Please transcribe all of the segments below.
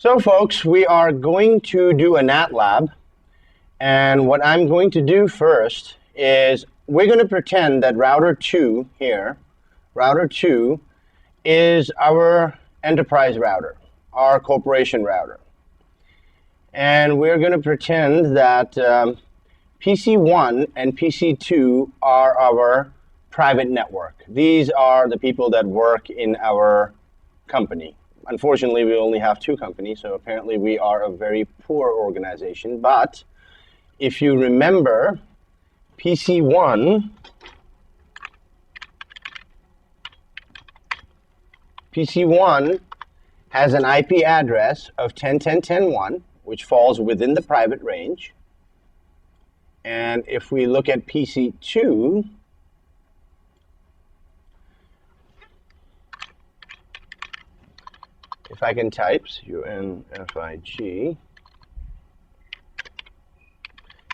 So folks, we are going to do a NAT lab, and what I'm going to do first is we're going to pretend that router 2 here, router 2 is our enterprise router, our corporation router. And we're going to pretend that PC1 and PC2 are our private network. These are the people that work in our company. Unfortunately, we only have 2 companies, so apparently we are a very poor organization. But if you remember, PC1 has an IP address of 10.10.10.1, which falls within the private range. And if we look at PC2, if I can type UNFIG,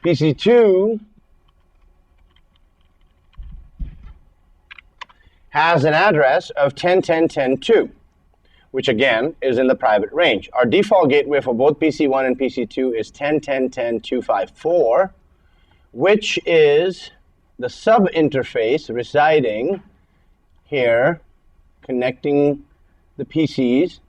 PC2 has an address of 10.10.10.2, which again is in the private range. Our default gateway for both PC1 and PC2 is 10.10.10.254, which is the sub interface residing here, connecting the PCs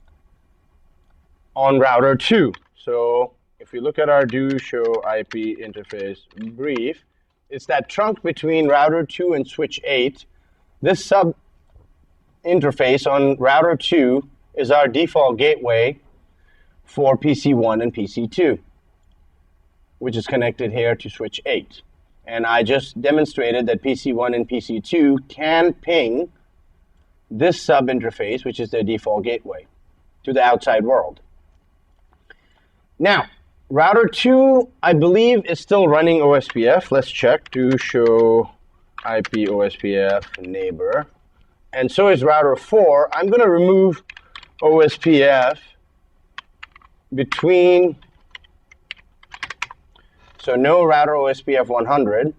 on router 2. So if you look at our do show IP interface brief, it's that trunk between router 2 and switch 8. This sub interface on router 2 is our default gateway for PC1 and PC2, which is connected here to switch 8. And I just demonstrated that PC1 and PC2 can ping this sub interface, which is their default gateway, to the outside world. Now, router 2, I believe, is still running OSPF. Let's check. Do show IP OSPF neighbor. And so is router 4. I'm going to remove OSPF between, so no router OSPF 100.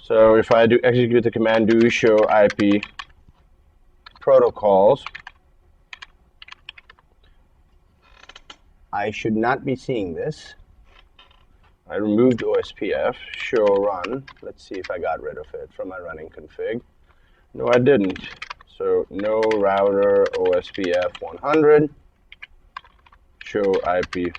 So if I do execute the command do show IP protocols, I should not be seeing this. I removed OSPF, show run. Let's see if I got rid of it from my running config. No, I didn't. So no router OSPF 100, show IP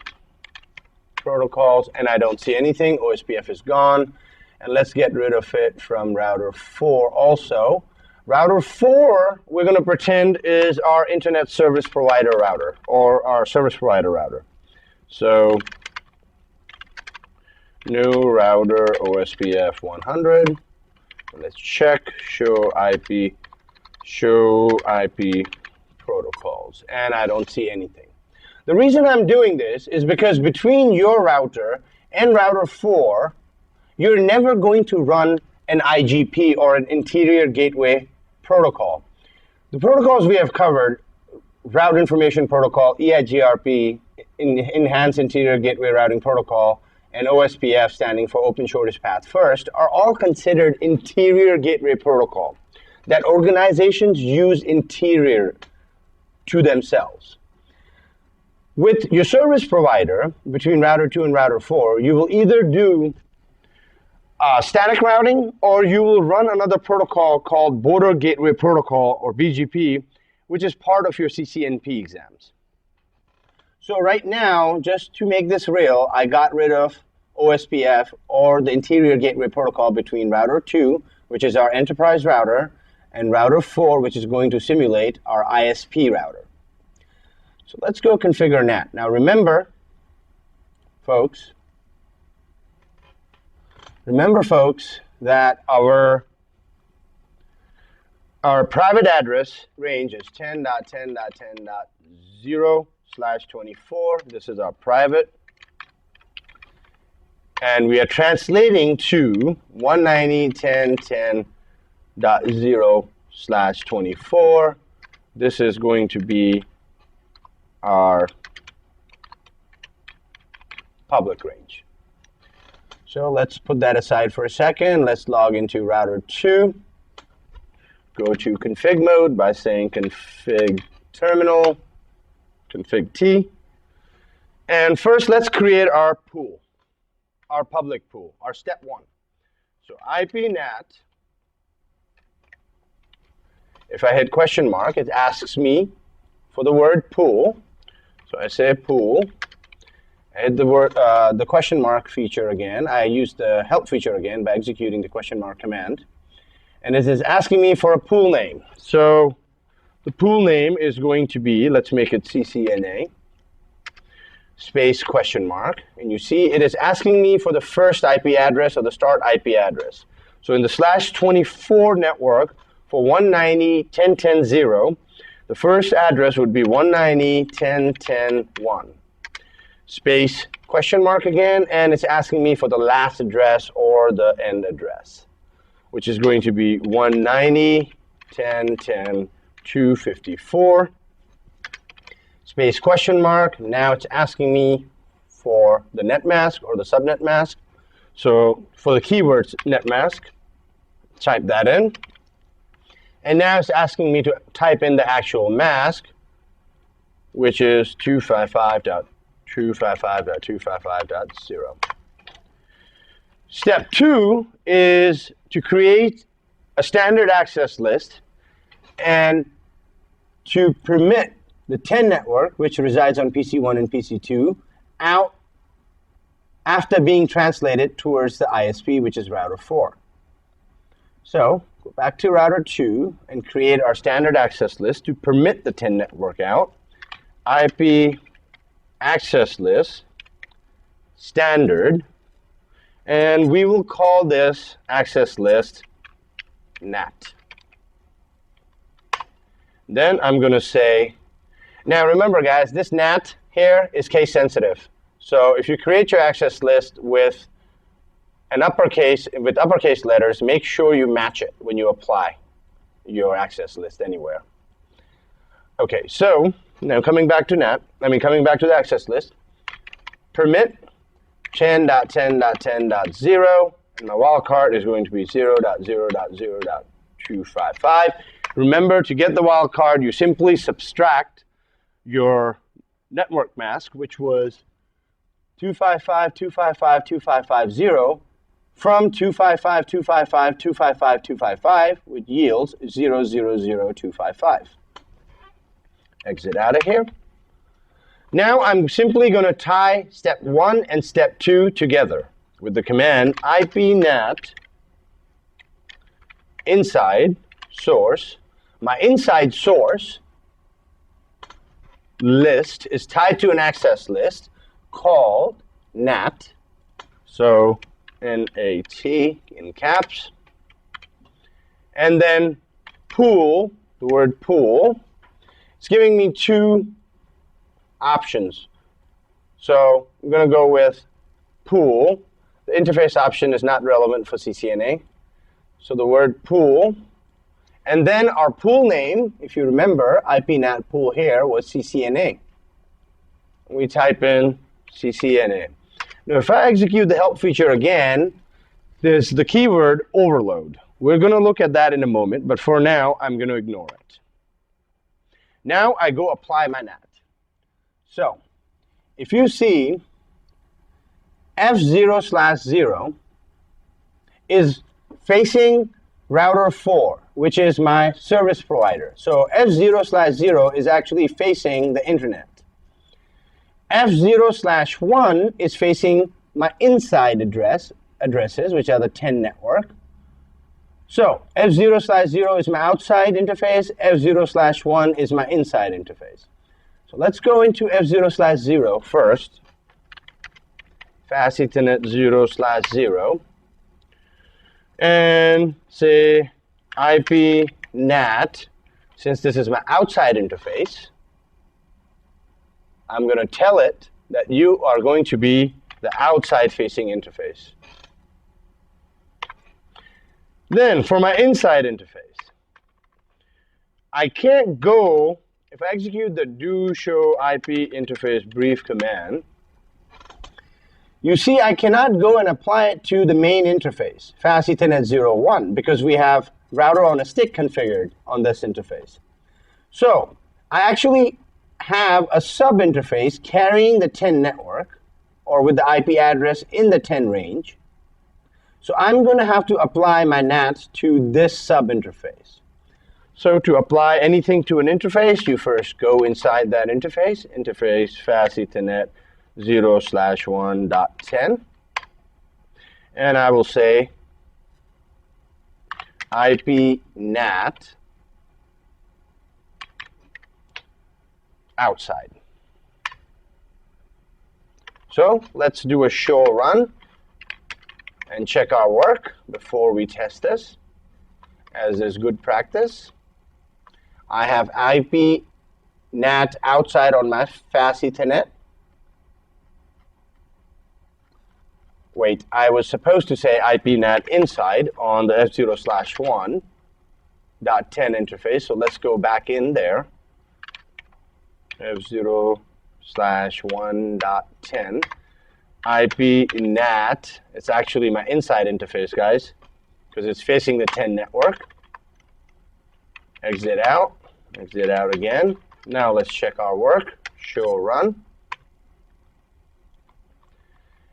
protocols, and I don't see anything. OSPF is gone. And let's get rid of it from router 4 also. Router 4, we're going to pretend is our internet service provider router, or our service provider router. So no router OSPF 100. Let's check show IP protocols, and I don't see anything. The reason I'm doing this is because between your router and router 4, you're never going to run an IGP or an interior gateway protocol. The protocols we have covered, Route Information Protocol, EIGRP, Enhanced Interior Gateway Routing Protocol, and OSPF, standing for Open Shortest Path First, are all considered interior gateway protocol that organizations use interior to themselves. With your service provider, between router 2 and router 4, you will either do static routing, or you will run another protocol called Border Gateway Protocol, or BGP, which is part of your CCNP exams. So right now, just to make this real, I got rid of OSPF, or the interior gateway protocol, between router 2, which is our enterprise router, and router 4, which is going to simulate our ISP router. So let's go configure NAT. Now remember, folks, that our private address range is 10.10.10.0/24. This is our private. And we are translating to 190.10.10.0/24. This is going to be our public range. So let's put that aside for a second. Let's log into router 2. Go to config mode by saying config terminal, config T. And first, let's create our pool, our public pool, our step one. So IPNAT, if I hit question mark, it asks me for the word pool. So I say pool. I hit the question mark feature again. I use the help feature again by executing the question mark command. And it is asking me for a pool name. So the pool name is going to be, let's make it CCNA, space question mark. And you see it is asking me for the first IP address or the start IP address. So in the /24 network for 190.10.10.0, the first address would be 190.10.10.1. Space question mark again, and it's asking me for the last address or the end address, which is going to be 190.10.10.254. Space question mark. Now it's asking me for the net mask or the subnet mask. So for the keywords net mask, type that in. And now it's asking me to type in the actual mask, which is 255.255.255.0. Step 2 is to create a standard access list and to permit the 10 network, which resides on PC1 and PC2, out after being translated towards the ISP, which is router 4. So go back to router 2 and create our standard access list to permit the 10 network out. IP access list standard, and we will call this access list NAT. Then I'm going to say, now remember guys, this NAT here is case sensitive. So if you create your access list with uppercase letters, make sure you match it when you apply your access list anywhere. Okay, so now coming back to the access list, permit 10.10.10.0, and my wildcard is going to be 0.0.0.255. Remember, to get the wildcard, you simply subtract your network mask, which was 255.255.255.0 from 255.255.255.255, which yields 0.0.0.255. Exit out of here. Now I'm simply going to tie step 1 and step 2 together with the command IPNAT inside source. My inside source list is tied to an access list called NAT. So NAT in caps. And then pool, the word pool. It's giving me 2 options. So I'm going to go with pool. The interface option is not relevant for CCNA. So the word pool. And then our pool name, if you remember, IPNAT pool here was CCNA. We type in CCNA. Now if I execute the help feature again, there's the keyword overload. We're going to look at that in a moment, but for now, I'm going to ignore it. Now I go apply my NAT. So if you see F0/0 is facing router 4, which is my service provider. So F0/0 is actually facing the internet. F0/1 is facing my inside addresses, which are the 10 network. So F0/0 is my outside interface, F0/1 is my inside interface. So let's go into F0/0 first. Fast Ethernet 0/0. And say IPNAT, since this is my outside interface, I'm going to tell it that you are going to be the outside facing interface. Then for my inside interface, I can't go, if I execute the do show IP interface brief command, you see I cannot go and apply it to the main interface, Fast Ethernet 01, because we have router on a stick configured on this interface. So I actually have a sub interface carrying the 10 network or with the IP address in the 10 range. So I'm going to have to apply my NAT to this sub interface. So to apply anything to an interface, you first go inside that interface, fast Ethernet 0/1.10, and I will say IP NAT outside. So let's do a show run and check our work before we test this, as is good practice. I have IP NAT outside on my fast Ethernet. Wait, I was supposed to say IP NAT inside on the F0/1.10 interface, so let's go back in there. F0/1.10 IP NAT. It's actually my inside interface, guys, because it's facing the 10 network. Exit out again. Now let's check our work. Show run.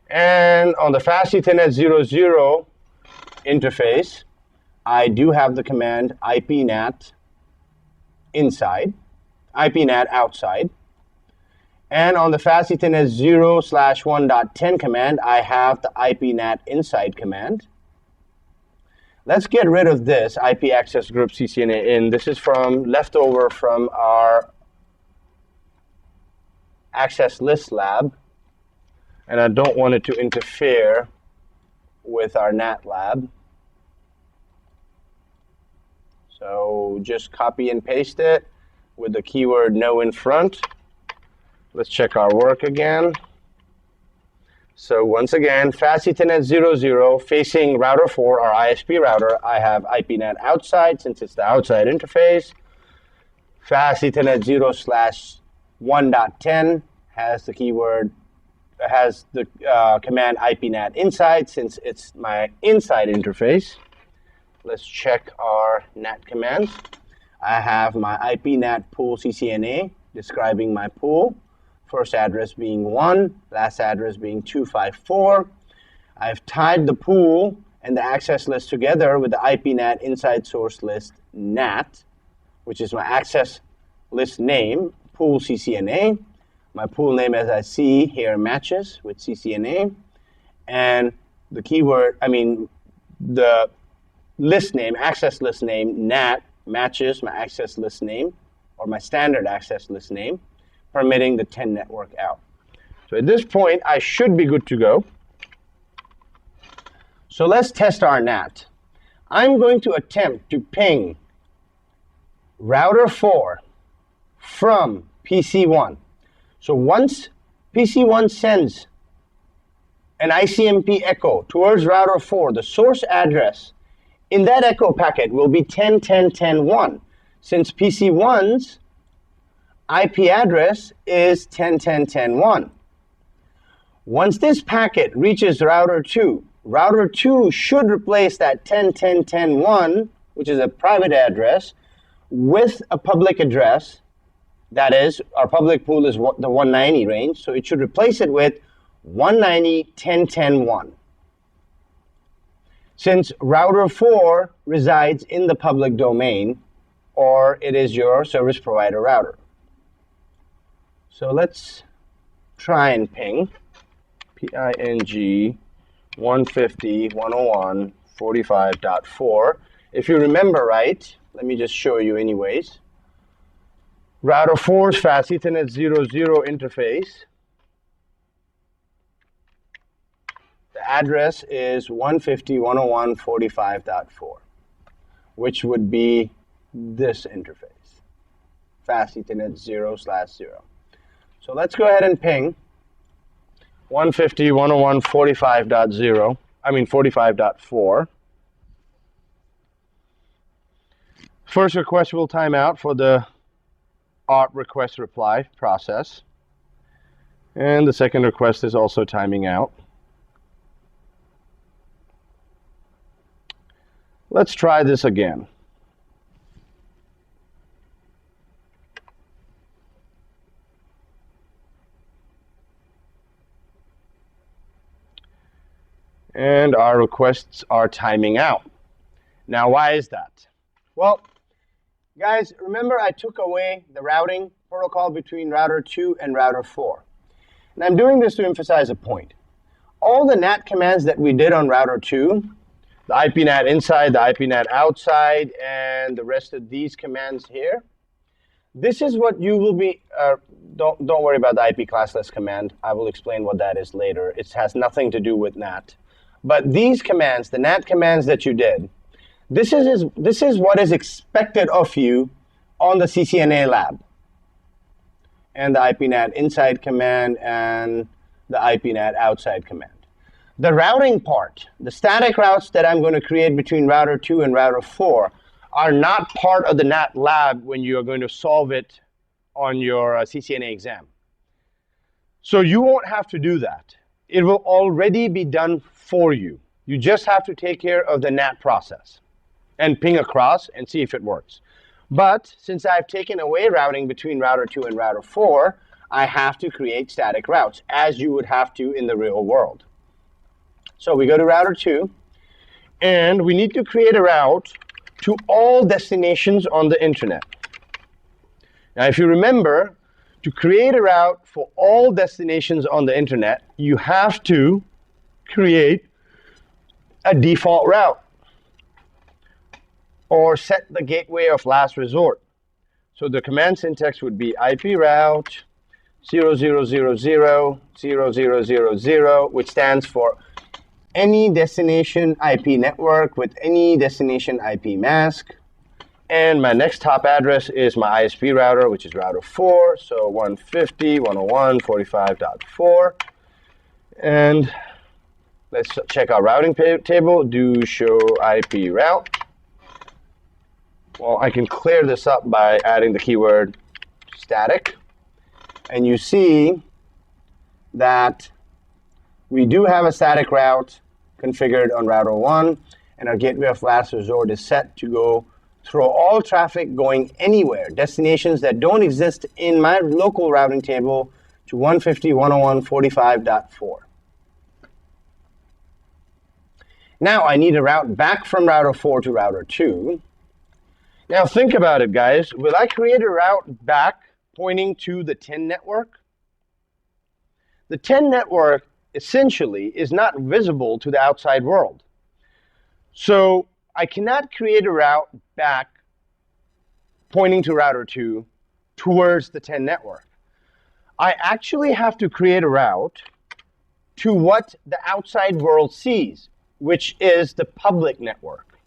And on the fast Ethernet 00 interface, I do have the command IP NAT inside, IP NAT outside. And on the fast Ethernet 0/1.10 command, I have the IP NAT inside command. Let's get rid of this IP access group CCNA in. This is from leftover from our access list lab, and I don't want it to interfere with our NAT lab. So just copy and paste it with the keyword no in front. Let's check our work again. So once again, fast Ethernet 00 facing router 4, our ISP router. I have IP NAT outside since it's the outside interface. Fast Ethernet 0/1.10 has the command IP NAT inside since it's my inside interface. Let's check our NAT commands. I have my IP NAT pool CCNA describing my pool. First address being 1, last address being 254. I've tied the pool and the access list together with the IP NAT inside source list NAT, which is my access list name, pool CCNA. My pool name, as I see here, matches with CCNA. And the keyword, the list name, access list name, NAT, matches my access list name or my standard access list name, permitting the 10 network out. So at this point, I should be good to go. So let's test our NAT. I'm going to attempt to ping router 4 from PC1. So once PC1 sends an ICMP echo towards router 4, the source address in that echo packet will be 10.10.10.1, since PC1's IP address is 10.10.10.1. Once this packet reaches router 2 should replace that 10.10.10.1, which is a private address, with a public address. That is, our public pool is the 190 range, so it should replace it with 190.10.10.1. Since router 4 resides in the public domain, or it is your service provider router. So let's try and ping ping 150.101.45.4. If you remember right, let me just show you anyways. Router 4's fast Ethernet 00 interface. The address is 150.101.45.4, which would be this interface, fast Ethernet 0/0. So let's go ahead and ping 150.101.45.4. First request will time out for the ARP request reply process. And the second request is also timing out. Let's try this again. And our requests are timing out. Now, why is that? Well, guys, remember I took away the routing protocol between router 2 and router 4. And I'm doing this to emphasize a point. All the NAT commands that we did on router 2, the IPNAT inside, the IPNAT outside, and the rest of these commands here, this is what you will be, don't worry about the IP classless command. I will explain what that is later. It has nothing to do with NAT. But these commands, the NAT commands that you did, this is what is expected of you on the CCNA lab. And the IPNAT inside command and the IPNAT outside command. The routing part, the static routes that I'm going to create between router 2 and router 4 are not part of the NAT lab when you're going to solve it on your CCNA exam. So you won't have to do that. It will already be done for you. You just have to take care of the NAT process and ping across and see if it works. But since I've taken away routing between router 2 and router 4, I have to create static routes, as you would have to in the real world. So we go to router 2, and we need to create a route to all destinations on the internet. Now, if you remember, to create a route for all destinations on the internet, you have to create a default route or set the gateway of last resort. So the command syntax would be IP route 00000000, which stands for any destination IP network with any destination IP mask. And my next top address is my ISP router, which is router 4, so 150.101.45.4. And let's check our routing table, do show IP route. Well, I can clear this up by adding the keyword static. And you see that we do have a static route configured on router 1, and our gateway of last resort is set to go through all traffic going anywhere, destinations that don't exist in my local routing table, to 150.101.45.4. Now I need a route back from router 4 to router 2. Now think about it, guys. Will I create a route back pointing to the 10 network? The 10 network essentially is not visible to the outside world. So I cannot create a route back pointing to router 2 towards the 10 network. I actually have to create a route to what the outside world sees, which is the public network.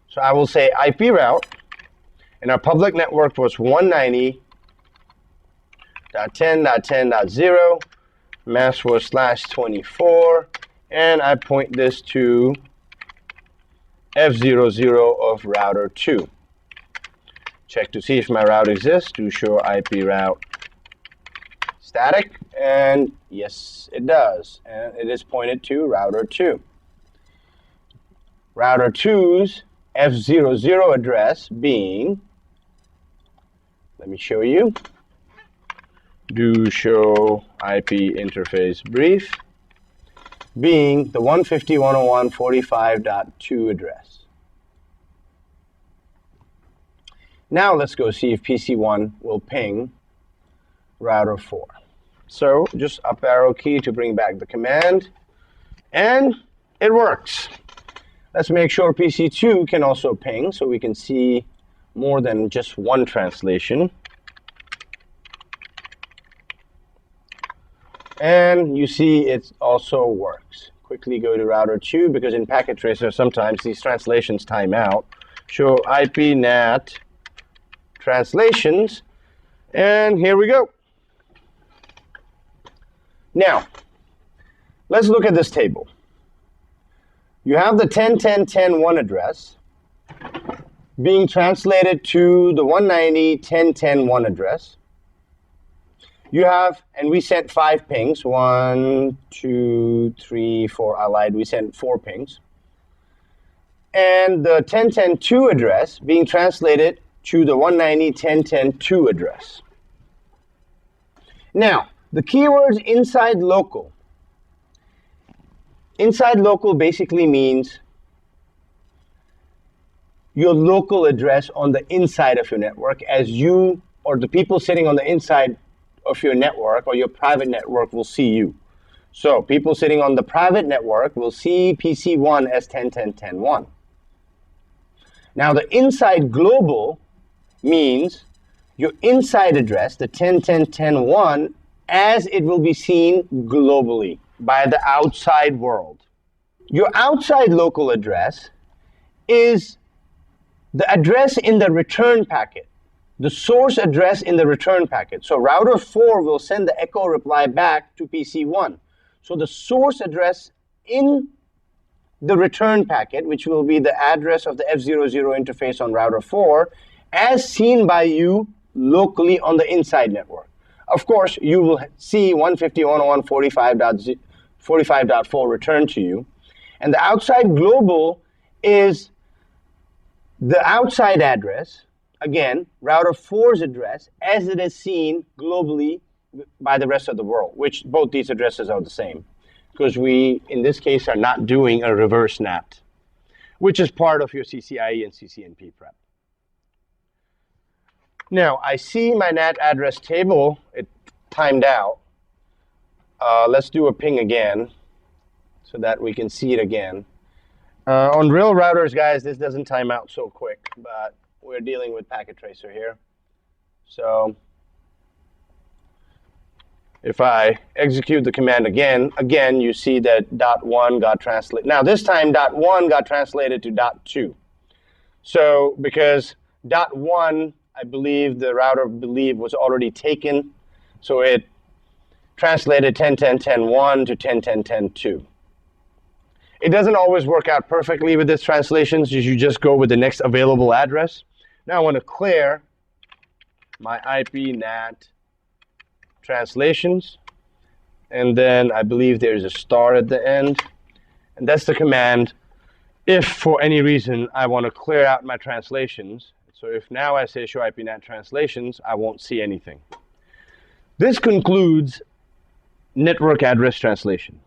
So I will say IP route, and our public network was 190.10.10.0, mask was /24, and I point this to F00 of router 2. Check to see if my route exists, to show IP route static, and yes, it does, and it is pointed to router 2. Router 2's F00 address being, let me show you, do show IP interface brief, being the 150.101.45.2 address. Now let's go see if PC1 will ping router 4. So just up arrow key to bring back the command, and it works. Let's make sure PC2 can also ping so we can see more than just one translation. And you see it also works. Quickly go to router 2, because in Packet Tracer sometimes these translations time out. Show IP NAT translations, and here we go. Now, let's look at this table. You have the 10.10.10.1 address being translated to the 190.10.10.1 address. You have, and we sent 5 pings, 1, 2, 3, 4, I lied, we sent 4 pings. And the 10.10.2 address being translated to the 190.10.10.2 address. Now, the keywords inside local. Inside local basically means your local address on the inside of your network, as you or the people sitting on the inside of your network or your private network will see you. So people sitting on the private network will see PC1 as 10.10.10.1. Now the inside global means your inside address, the 10.10.10.1, as it will be seen globally by the outside world. Your outside local address is the address in the return packet, the source address in the return packet. So router 4 will send the echo reply back to PC1. So the source address in the return packet, which will be the address of the F00 interface on router 4, as seen by you locally on the inside network. Of course, you will see 150.101.45.4 returned to you. And the outside global is the outside address, again, router 4's address, as it is seen globally by the rest of the world, which both these addresses are the same, because we, in this case, are not doing a reverse NAT, which is part of your CCIE and CCNP prep. Now, I see my NAT address table, it timed out. Let's do a ping again so that we can see it again. On real routers, guys, this doesn't time out so quick, but we're dealing with packet tracer here. So if I execute the command again, you see that .1 got translated. Now this time .1 got translated to .2. So because .1, I believe the router was already taken, so it translated 10.10.10.1 to 10.10.10.2. It doesn't always work out perfectly with these translations. You just go with the next available address. Now I want to clear my IP NAT translations, and then I believe there's a star at the end, and that's the command if for any reason I want to clear out my translations. So if now I say show IP NAT translations, I won't see anything. This concludes network address translation.